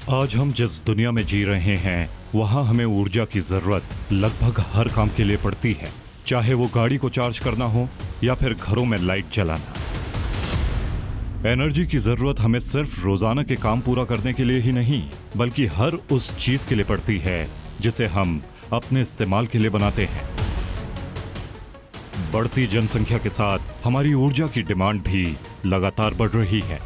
आज हम जिस दुनिया में जी रहे हैं वहाँ हमें ऊर्जा की जरूरत लगभग हर काम के लिए पड़ती है, चाहे वो गाड़ी को चार्ज करना हो या फिर घरों में लाइट जलाना। एनर्जी की जरूरत हमें सिर्फ रोजाना के काम पूरा करने के लिए ही नहीं बल्कि हर उस चीज के लिए पड़ती है जिसे हम अपने इस्तेमाल के लिए बनाते हैं। बढ़ती जनसंख्या के साथ हमारी ऊर्जा की डिमांड भी लगातार बढ़ रही है।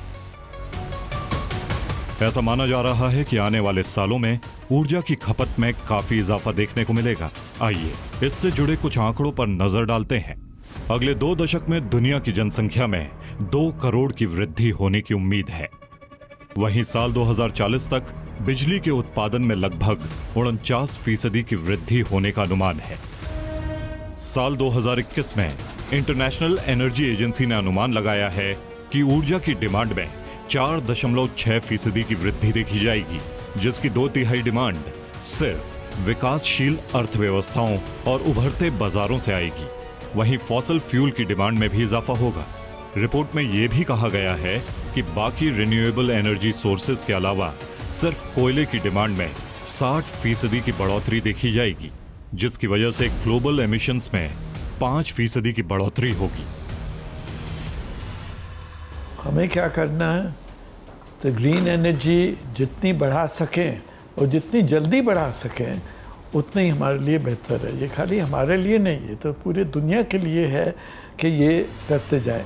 ऐसा माना जा रहा है कि आने वाले सालों में ऊर्जा की खपत में काफी इजाफा देखने को मिलेगा। आइए इससे जुड़े कुछ आंकड़ों पर नजर डालते हैं। अगले 2 दशक में दुनिया की जनसंख्या में 2 करोड़ की वृद्धि होने की उम्मीद है। वहीं साल 2040 तक बिजली के उत्पादन में लगभग 49% की वृद्धि होने का अनुमान है। साल 2021 में इंटरनेशनल एनर्जी एजेंसी ने अनुमान लगाया है कि ऊर्जा की डिमांड में 4.6% की वृद्धि देखी जाएगी, जिसकी 2/3 डिमांड सिर्फ विकासशील अर्थव्यवस्थाओं और उभरते बाजारों से आएगी। वहीं फॉसिल फ्यूल की डिमांड में भी इजाफा होगा। रिपोर्ट में यह भी कहा गया है कि बाकी रिन्यूएबल एनर्जी सोर्सेज के अलावा सिर्फ कोयले की डिमांड में 60% की बढ़ोतरी देखी जाएगी, जिसकी वजह से ग्लोबल एमिशंस में 5% की बढ़ोतरी होगी। हमें क्या करना है तो ग्रीन एनर्जी जितनी बढ़ा सकें और जितनी जल्दी बढ़ा सकें उतना ही हमारे लिए बेहतर है। ये खाली हमारे लिए नहीं, ये तो पूरी दुनिया के लिए है कि ये करते जाए।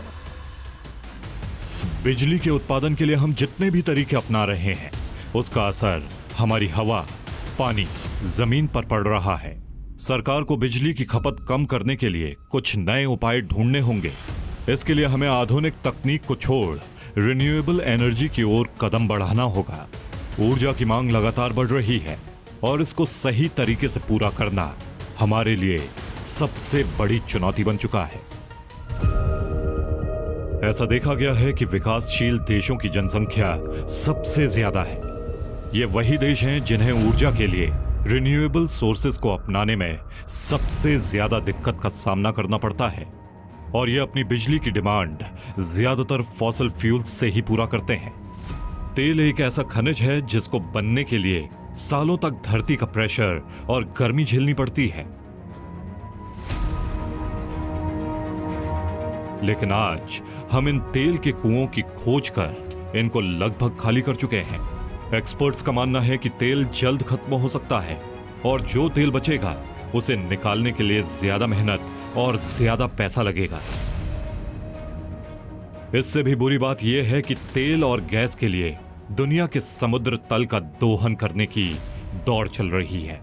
बिजली के उत्पादन के लिए हम जितने भी तरीके अपना रहे हैं उसका असर हमारी हवा, पानी, जमीन पर पड़ रहा है। सरकार को बिजली की खपत कम करने के लिए कुछ नए उपाय ढूंढने होंगे। इसके लिए हमें आधुनिक तकनीक को छोड़ रिन्यूएबल एनर्जी की ओर कदम बढ़ाना होगा। ऊर्जा की मांग लगातार बढ़ रही है और इसको सही तरीके से पूरा करना हमारे लिए सबसे बड़ी चुनौती बन चुका है। ऐसा देखा गया है कि विकासशील देशों की जनसंख्या सबसे ज्यादा है। ये वही देश हैं जिन्हें ऊर्जा के लिए रिन्यूएबल सोर्सेज को अपनाने में सबसे ज्यादा दिक्कत का सामना करना पड़ता है और ये अपनी बिजली की डिमांड ज्यादातर फॉसिल फ्यूल्स से ही पूरा करते हैं। तेल एक ऐसा खनिज है जिसको बनने के लिए सालों तक धरती का प्रेशर और गर्मी झेलनी पड़ती है। लेकिन आज हम इन तेल के कुओं की खोज कर इनको लगभग खाली कर चुके हैं। एक्सपर्ट्स का मानना है कि तेल जल्द खत्म हो सकता है और जो तेल बचेगा उसे निकालने के लिए ज्यादा मेहनत और ज्यादा पैसा लगेगा। इससे भी बुरी बात यह है कि तेल और गैस के लिए दुनिया के समुद्र तल का दोहन करने की दौड़ चल रही है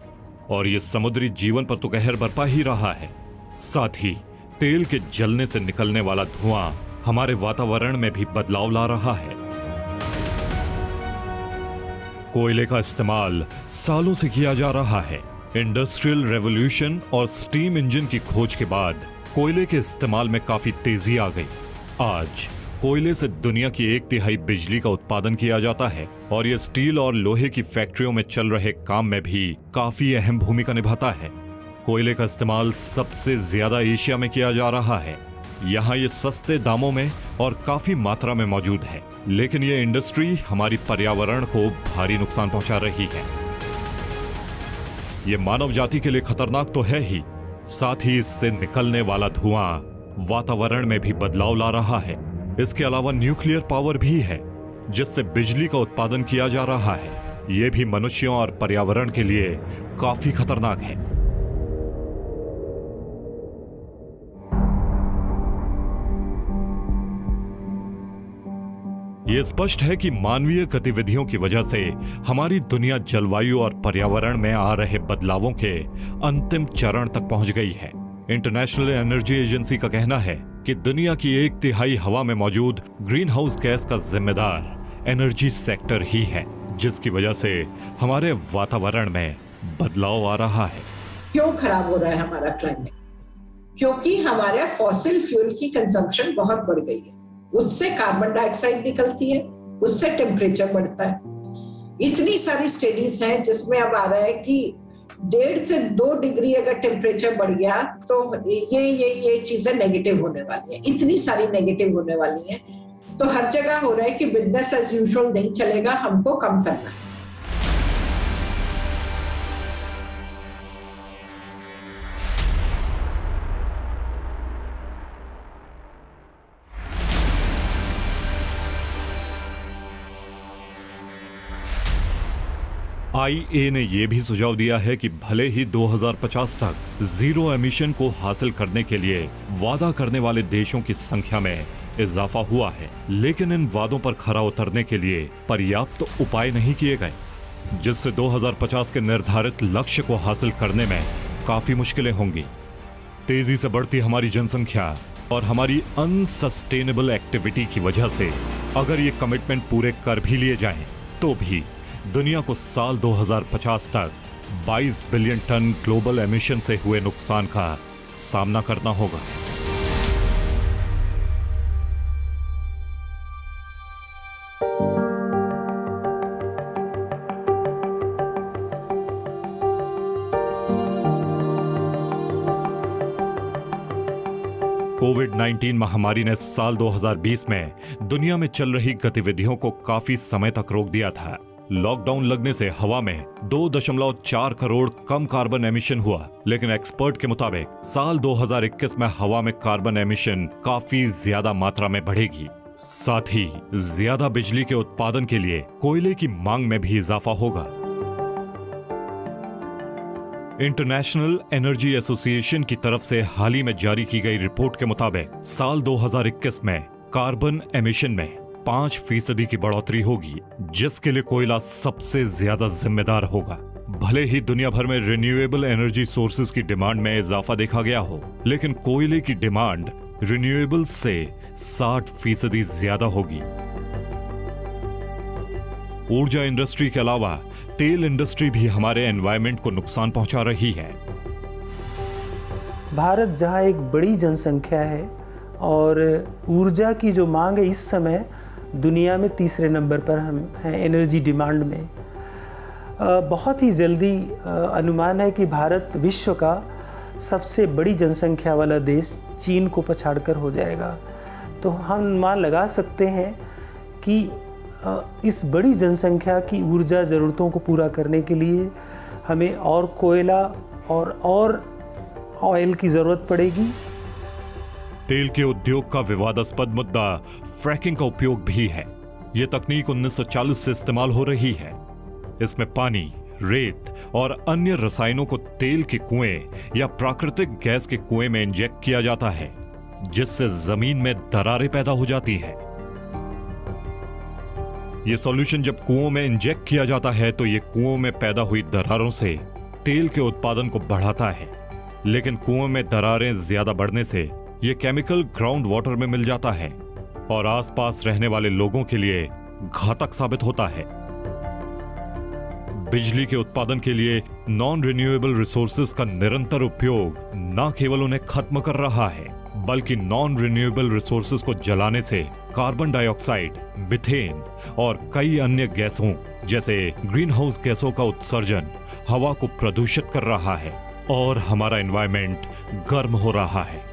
और यह समुद्री जीवन पर तो कहर बरपा ही रहा है। साथ ही तेल के जलने से निकलने वाला धुआं हमारे वातावरण में भी बदलाव ला रहा है। कोयले का इस्तेमाल सालों से किया जा रहा है। इंडस्ट्रियल रेवोल्यूशन और स्टीम इंजन की खोज के बाद कोयले के इस्तेमाल में काफी तेजी आ गई। आज कोयले से दुनिया की 1/3 बिजली का उत्पादन किया जाता है और यह स्टील और लोहे की फैक्ट्रियों में चल रहे काम में भी काफी अहम भूमिका निभाता है। कोयले का इस्तेमाल सबसे ज्यादा एशिया में किया जा रहा है। यहाँ ये सस्ते दामों में और काफी मात्रा में मौजूद है, लेकिन ये इंडस्ट्री हमारी पर्यावरण को भारी नुकसान पहुंचा रही है। ये मानव जाति के लिए खतरनाक तो है ही, साथ ही इससे निकलने वाला धुआं वातावरण में भी बदलाव ला रहा है। इसके अलावा न्यूक्लियर पावर भी है जिससे बिजली का उत्पादन किया जा रहा है। यह भी मनुष्यों और पर्यावरण के लिए काफी खतरनाक है। यह स्पष्ट है कि मानवीय गतिविधियों की वजह से हमारी दुनिया जलवायु और पर्यावरण में आ रहे बदलावों के अंतिम चरण तक पहुंच गई है। इंटरनेशनल एनर्जी एजेंसी का कहना है कि दुनिया की 1/3 हवा में मौजूद ग्रीन हाउस गैस का जिम्मेदार एनर्जी सेक्टर ही है, जिसकी वजह से हमारे वातावरण में बदलाव आ रहा है। क्यों खराब हो रहा है हमारा क्लाइमेट? क्योंकि हमारे फॉसिल फ्यूल की कंजम्पशन बहुत बढ़ गई है। उससे कार्बन डाइऑक्साइड निकलती है, उससे टेम्परेचर बढ़ता है। इतनी सारी स्टडीज हैं जिसमें अब आ रहा है कि 1.5 से 2 डिग्री अगर टेम्परेचर बढ़ गया तो ये चीजें नेगेटिव होने वाली हैं। इतनी सारी नेगेटिव होने वाली हैं, तो हर जगह हो रहा है कि बिजनेस एज यूजुअल नहीं चलेगा, हमको कम करना है। आईईए ने यह भी सुझाव दिया है कि भले ही 2050 तक जीरो एमिशन को हासिल करने के लिए वादा करने वाले देशों की संख्या में इजाफा हुआ है, लेकिन इन वादों पर खरा उतरने के लिए पर्याप्त उपाय नहीं किए गए, जिससे 2050 के निर्धारित लक्ष्य को हासिल करने में काफी मुश्किलें होंगी। तेजी से बढ़ती हमारी जनसंख्या और हमारी अनसस्टेनेबल एक्टिविटी की वजह से अगर ये कमिटमेंट पूरे कर भी लिए जाएं, तो भी दुनिया को साल 2050 तक 22 बिलियन टन ग्लोबल एमिशन से हुए नुकसान का सामना करना होगा। कोविड-19 महामारी ने साल 2020 में दुनिया में चल रही गतिविधियों को काफी समय तक रोक दिया था। लॉकडाउन लगने से हवा में 2.4 करोड़ कम कार्बन एमिशन हुआ, लेकिन एक्सपर्ट के मुताबिक साल 2021 में हवा में कार्बन एमिशन काफी ज्यादा मात्रा में बढ़ेगी। साथ ही ज्यादा बिजली के उत्पादन के लिए कोयले की मांग में भी इजाफा होगा। इंटरनेशनल एनर्जी एसोसिएशन की तरफ से हाल ही में जारी की गई रिपोर्ट के मुताबिक साल 2021 में कार्बन एमिशन में 5% की बढ़ोतरी होगी, जिसके लिए कोयला सबसे ज्यादा जिम्मेदार होगा। भले ही दुनिया भर में रिन्यूएबल एनर्जी सोर्सेज की डिमांड में इजाफा देखा गया हो, लेकिन कोयले की डिमांड रिन्यूएबल से 60% ज्यादा होगी। ऊर्जा इंडस्ट्री के अलावा तेल इंडस्ट्री भी हमारे एनवायरनमेंट को नुकसान पहुंचा रही है। भारत जहां एक बड़ी जनसंख्या है और ऊर्जा की जो मांग है इस समय दुनिया में तीसरे नंबर पर हम हैं एनर्जी डिमांड में। बहुत ही जल्दी अनुमान है कि भारत विश्व का सबसे बड़ी जनसंख्या वाला देश चीन को पछाड़कर हो जाएगा। तो हम अनुमान लगा सकते हैं कि इस बड़ी जनसंख्या की ऊर्जा ज़रूरतों को पूरा करने के लिए हमें और कोयला और ऑयल की ज़रूरत पड़ेगी। तेल के उद्योग का विवादास्पद मुद्दा फ्रैकिंग का उपयोग भी है। यह तकनीक 1940 से इस्तेमाल हो रही है। इसमें पानी, रेत और अन्य रसायनों को तेल के कुएं या प्राकृतिक गैस के कुएं में इंजेक्ट किया जाता है, जिससे जमीन में दरारें पैदा हो जाती है। यह सॉल्यूशन जब कुओं में इंजेक्ट किया जाता है तो यह कुओं में पैदा हुई दरारों से तेल के उत्पादन को बढ़ाता है, लेकिन कुओं में दरारें ज्यादा बढ़ने से यह केमिकल ग्राउंड वाटर में मिल जाता है और आसपास रहने वाले लोगों के लिए घातक साबित होता है। बिजली के उत्पादन के लिए नॉन रिन्यूएबल रिसोर्सेज का निरंतर उपयोग न केवल उन्हें खत्म कर रहा है, बल्कि नॉन रिन्यूएबल रिसोर्सेज को जलाने से कार्बन डाइऑक्साइड, मीथेन और कई अन्य गैसों जैसे ग्रीन हाउस गैसों का उत्सर्जन हवा को प्रदूषित कर रहा है और हमारा एनवायरनमेंट गर्म हो रहा है।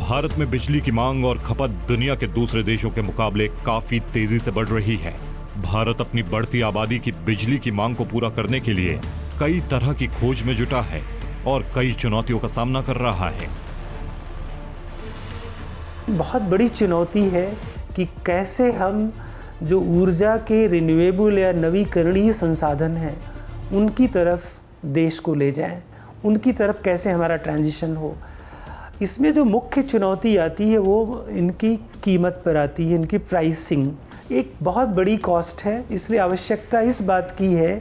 भारत में बिजली की मांग और खपत दुनिया के दूसरे देशों के मुकाबले काफी तेजी से बढ़ रही है। भारत अपनी बढ़ती आबादी की बिजली की मांग को पूरा करने के लिए कई तरह की खोज में जुटा है और कई चुनौतियों का सामना कर रहा है। बहुत बड़ी चुनौती है कि कैसे हम जो ऊर्जा के रिन्यूएबल या नवीकरणीय संसाधन हैं उनकी तरफ देश को ले जाएं, उनकी तरफ कैसे हमारा ट्रांजिशन हो। इसमें जो मुख्य चुनौती आती है वो इनकी कीमत पर आती है। इनकी प्राइसिंग एक बहुत बड़ी कॉस्ट है, इसलिए आवश्यकता इस बात की है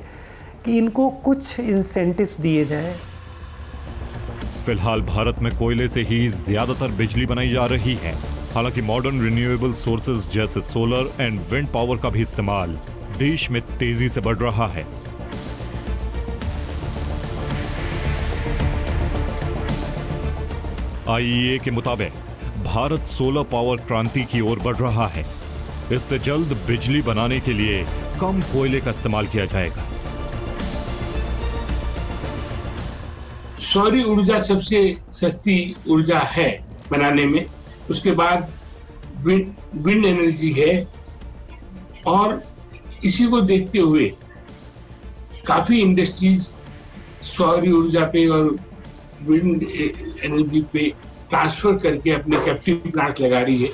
कि इनको कुछ इंसेंटिव्स दिए जाएं। फिलहाल भारत में कोयले से ही ज्यादातर बिजली बनाई जा रही है। हालांकि मॉडर्न रिन्यूएबल सोर्सेज जैसे सोलर एंड विंड पावर का भी इस्तेमाल देश में तेजी से बढ़ रहा है। आईईए के मुताबिक भारत सोलर पावर क्रांति की ओर बढ़ रहा है। इससे जल्द बिजली बनाने के लिए कम कोयले का इस्तेमाल किया जाएगा। सौर ऊर्जा सबसे सस्ती ऊर्जा है बनाने में, उसके बाद विंड एनर्जी है, और इसी को देखते हुए काफी इंडस्ट्रीज सौर ऊर्जा पे और विंड एनर्जी पे ट्रांसफर करके अपने कैप्टिव प्लांट लगा रही है।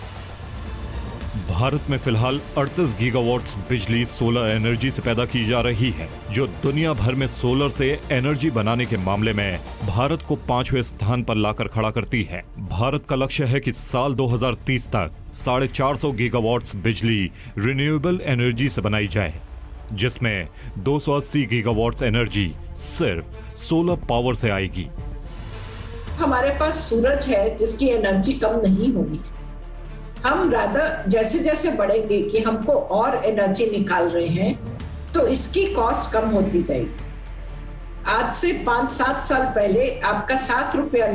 भारत में फिलहाल 38 गीगावाट्स बिजली सोलर एनर्जी से पैदा की जा रही है, जो दुनिया भर में सोलर से एनर्जी बनाने के मामले में भारत को 5वें स्थान पर लाकर खड़ा करती है। भारत का लक्ष्य है कि साल 2030 तक 450 गीगावाट्स बिजली रिन्यूएबल एनर्जी से बनाई जाए, जिसमें 280 गीगावाट्स एनर्जी सिर्फ सोलर पावर से आएगी। हमारे पास सूरज है जिसकी एनर्जी कम नहीं होगी। हम रादर जैसे जैसे बढ़ेंगे कि हमको और एनर्जी निकाल रहे हैं, तो इसकी कॉस्ट कम होती जाएगी। आज से 5-7 साल पहले आपका 7 रुपया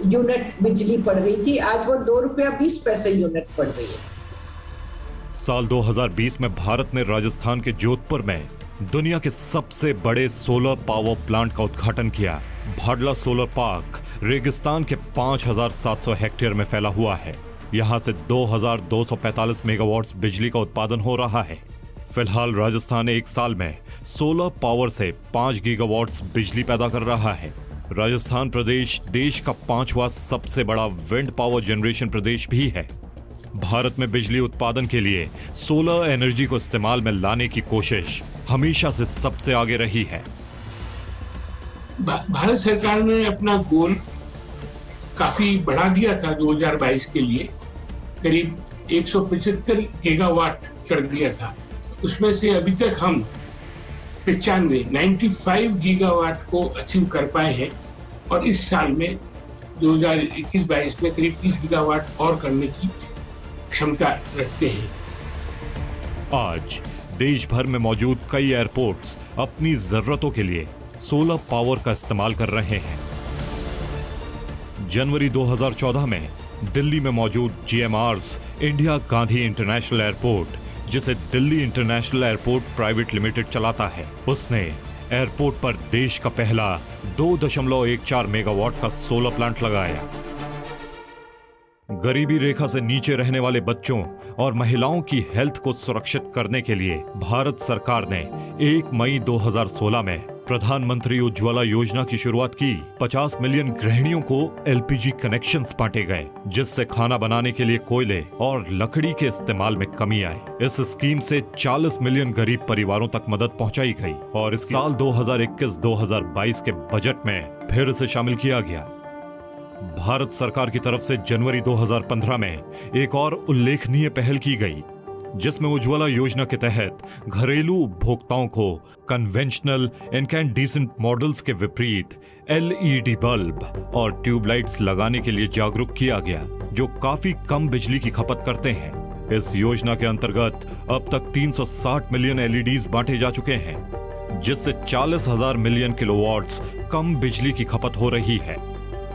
यूनिट बिजली पड़ रही थी, आज वो 2 रुपया 20 पैसे यूनिट पड़ रही है। साल 2020 में भारत ने राजस्थान के जोधपुर में दुनिया के सबसे बड़े सोलर पावर प्लांट का उद्घाटन किया। भाडला सोलर पार्क रेगिस्तान के 5,700 हेक्टेयर में फैला हुआ है। यहां से 2,245 मेगावाट्स बिजली का उत्पादन हो रहा है। फिलहाल राजस्थान एक साल में सोलर पावर से 5 गीगावाट्स बिजली पैदा कर रहा है। राजस्थान प्रदेश देश का 5वां सबसे बड़ा विंड पावर जनरेशन प्रदेश भी है। भारत में बिजली उत्पादन के लिए सोलर एनर्जी को इस्तेमाल में लाने की कोशिश हमेशा से सबसे आगे रही है। भारत सरकार ने अपना गोल काफी बढ़ा दिया था 2022 के लिए, करीब 175 गीगावाट कर दिया था। उसमें से अभी तक हम 95 गीगावाट को अचीव कर पाए हैं और इस साल में 2021-22 में करीब 30 गीगावाट और करने की क्षमता रखते हैं। आज देश भर में मौजूद कई एयरपोर्ट्स अपनी जरूरतों के लिए सोलर पावर का इस्तेमाल कर रहे हैं। जनवरी 2014 में दिल्ली में मौजूद GMR's India Gandhi international airport, जिसे Delhi international airport private limited चलाता है, उसने एयरपोर्ट पर देश का पहला 2.14 मेगावाट का सोलर प्लांट लगाया। गरीबी रेखा से नीचे रहने वाले बच्चों और महिलाओं की हेल्थ को सुरक्षित करने के लिए भारत सरकार ने 1 मई 2016 में प्रधानमंत्री उज्ज्वला योजना की शुरुआत की। 50 मिलियन गृहिणियों को LPG कनेक्शंस बांटे गए, जिससे खाना बनाने के लिए कोयले और लकड़ी के इस्तेमाल में कमी आए। इस स्कीम से 40 मिलियन गरीब परिवारों तक मदद पहुंचाई गई और इस साल 2021-2022 के बजट में फिर इसे शामिल किया गया। भारत सरकार की तरफ से जनवरी 2015 में एक और उल्लेखनीय पहल की गई, जिसमें उज्ज्वला योजना के तहत घरेलू उपभोक्ताओं को कन्वेंशनल इनकैंडेसेंट मॉडल्स के विपरीत LED बल्ब और ट्यूबलाइट्स लगाने के लिए जागरूक किया गया, जो काफी कम बिजली की खपत करते हैं। इस योजना के अंतर्गत अब तक 360 मिलियन LEDs बांटे जा चुके हैं, जिससे 40,000 मिलियन किलोवाट्स कम बिजली की खपत हो रही है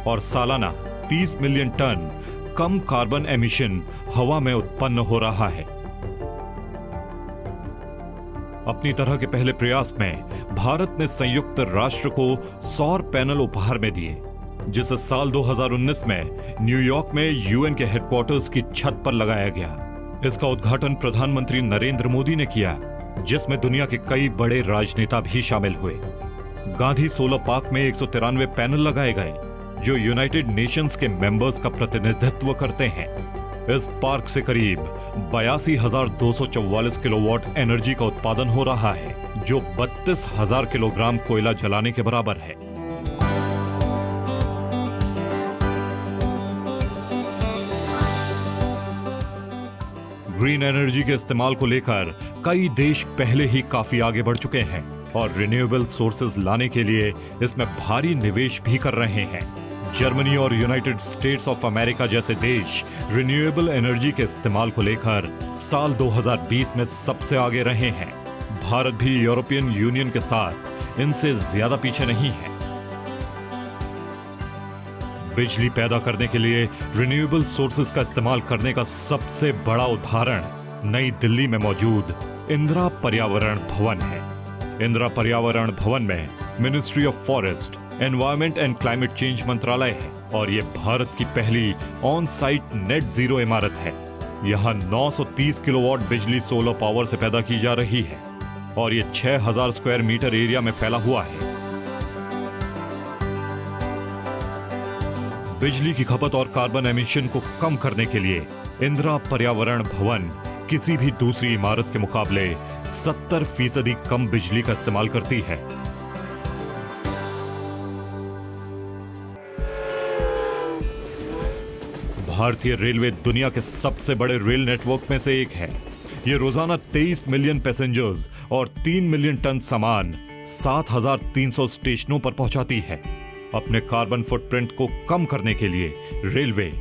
और सालाना 30 मिलियन टन कम कार्बन एमिशन हवा में उत्पन्न हो रहा है। अपनी तरह के पहले प्रयास में भारत ने संयुक्त राष्ट्र को सौर पैनल उपहार में दिए, जिसे साल 2019 में न्यूयॉर्क में UN के हेडक्वार्टर्स की छत पर लगाया गया। इसका उद्घाटन प्रधानमंत्री नरेंद्र मोदी ने किया, जिसमें दुनिया के कई बड़े राजनेता भी शामिल हुए। गांधी सोलर पार्क में 193 पैनल लगाए गए, जो यूनाइटेड नेशंस के मेंबर्स का प्रतिनिधित्व करते हैं। इस पार्क से करीब 82,244 किलोवाट एनर्जी का उत्पादन हो रहा है, जो 32,000 किलोग्राम कोयला जलाने के बराबर है। ग्रीन एनर्जी के इस्तेमाल को लेकर कई देश पहले ही काफी आगे बढ़ चुके हैं और रिन्यूएबल सोर्सेज लाने के लिए इसमें भारी निवेश भी कर रहे हैं। जर्मनी और यूनाइटेड स्टेट्स ऑफ अमेरिका जैसे देश रिन्यूएबल एनर्जी के इस्तेमाल को लेकर साल 2020 में सबसे आगे रहे हैं। भारत भी यूरोपियन यूनियन के साथ इनसे ज्यादा पीछे नहीं है। बिजली पैदा करने के लिए रिन्यूएबल सोर्सेज का इस्तेमाल करने का सबसे बड़ा उदाहरण नई दिल्ली में मौजूद इंदिरा पर्यावरण भवन है। इंदिरा पर्यावरण भवन में ministry of forest, environment and climate change मंत्रालय है और ये भारत की पहली ऑन साइट नेट जीरो इमारत है। यहाँ 930 किलोवाट बिजली सोलर पावर से पैदा की जा रही है। और ये 6000 स्क्वायर मीटर एरिया में फैला हुआ है। बिजली की खपत और कार्बन एमिशन को कम करने के लिए इंदिरा पर्यावरण भवन किसी भी दूसरी इमारत के मुकाबले 70% कम बिजली का इस्तेमाल करती है। भारतीय रेलवे दुनिया के सबसे बड़े रेल नेटवर्क में से एक है। यह रोजाना 23 मिलियन पैसेंजर्स और 3 मिलियन टन सामान 7300 स्टेशनों पर पहुंचाती है। अपने कार्बन फुटप्रिंट को कम करने के लिए रेलवे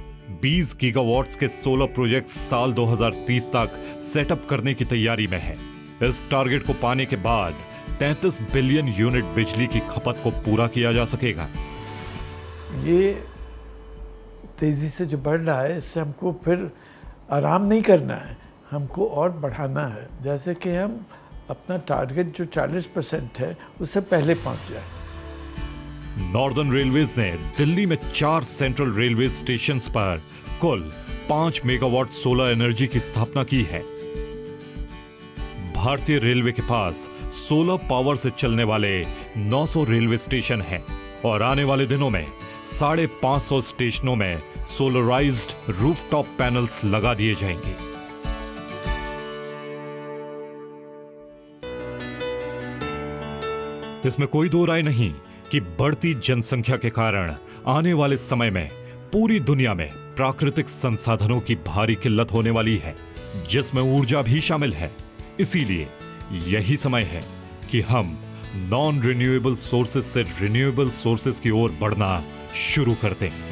20 गीगावाट्स के सोलर प्रोजेक्ट्स साल 2030 तक सेटअप करने की तैयारी में है। इस टारगेट को पाने के बाद 33 बिलियन यूनिट बिजली की खपत को पूरा किया जा सकेगा। ये तेजी से जो बढ़ रहा है, इससे हमको फिर आराम नहीं करना है, हमको और बढ़ाना है। जैसे कि हम अपना टारगेट जो 40% है उससे पहले पहुंच जाए। नॉर्दर्न रेलवेज ने दिल्ली में 4 सेंट्रल रेलवे स्टेशंस पर कुल 5 मेगावाट सोलर एनर्जी की स्थापना की है। भारतीय रेलवे के पास सोलर पावर से चलने वाले 900 रेलवे स्टेशन हैं और आने वाले दिनों में 550 स्टेशनों में सोलराइज्ड रूफटॉप पैनल्स लगा दिए जाएंगे। इसमें कोई दो राय नहीं कि बढ़ती जनसंख्या के कारण आने वाले समय में पूरी दुनिया में प्राकृतिक संसाधनों की भारी किल्लत होने वाली है, जिसमें ऊर्जा भी शामिल है। इसीलिए यही समय है कि हम नॉन रिन्यूएबल सोर्सेज से रिन्यूएबल सोर्सेज की ओर बढ़ना शुरू करते हैं।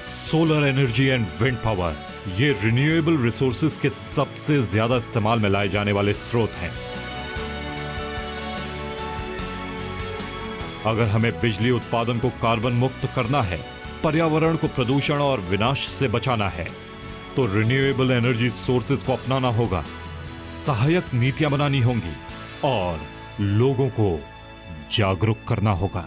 Solar energy and wind power ये रिन्यूएबल रिसोर्सेज के सबसे ज्यादा इस्तेमाल में लाए जाने वाले स्रोत हैं। अगर हमें बिजली उत्पादन को कार्बन मुक्त करना है, पर्यावरण को प्रदूषण और विनाश से बचाना है, तो रिन्यूएबल एनर्जी सोर्सेज को अपनाना होगा, सहायक नीतियां बनानी होंगी और लोगों को जागरूक करना होगा।